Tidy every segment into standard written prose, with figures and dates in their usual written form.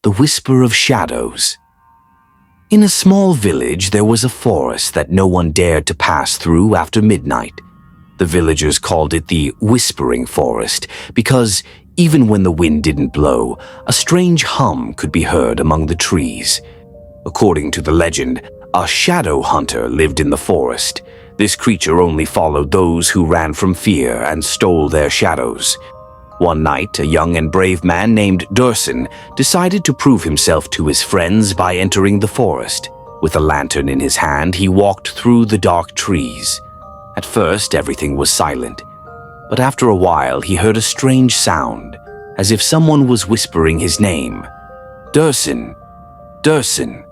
The Whisper of Shadows. In a small village, there was a forest that no one dared to pass through after midnight. The villagers called it the Whispering Forest because, even when the wind didn't blow, a strange hum could be heard among the trees. According to the legend, a shadow hunter lived in the forest. This creature only followed those who ran from fear and stole their shadows. One night, a young and brave man named Dursin decided to prove himself to his friends by entering the forest. With a lantern in his hand, he walked through the dark trees. At first, everything was silent, but after a while, he heard a strange sound, as if someone was whispering his name. Dursin! Dursin!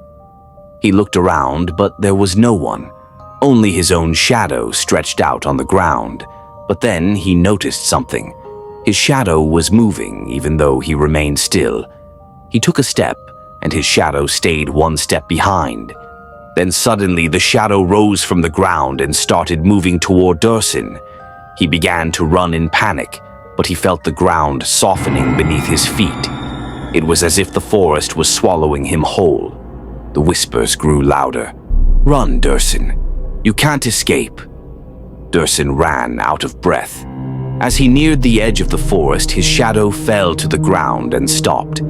He looked around, but there was no one, only his own shadow stretched out on the ground. But then he noticed something. His shadow was moving, even though he remained still. He took a step, and his shadow stayed one step behind. Then suddenly the shadow rose from the ground and started moving toward Dursin. He began to run in panic, but he felt the ground softening beneath his feet. It was as if the forest was swallowing him whole. The whispers grew louder. "Run, Dursin. You can't escape." Dursin ran out of breath. As he neared the edge of the forest, his shadow fell to the ground and stopped.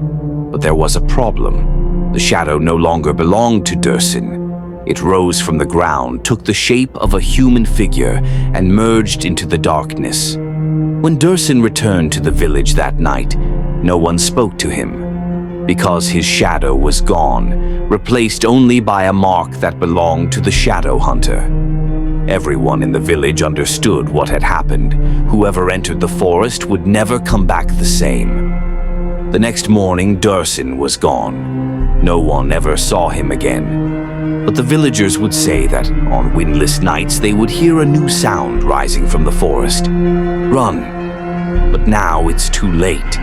But there was a problem. The shadow no longer belonged to Dursin. It rose from the ground, took the shape of a human figure, and merged into the darkness. When Dursin returned to the village that night, no one spoke to him, because his shadow was gone, replaced only by a mark that belonged to the shadow hunter. Everyone in the village understood what had happened. Whoever entered the forest would never come back the same. The next morning, Dursin was gone. No one ever saw him again. But the villagers would say that on windless nights they would hear a new sound rising from the forest. Run! But now it's too late.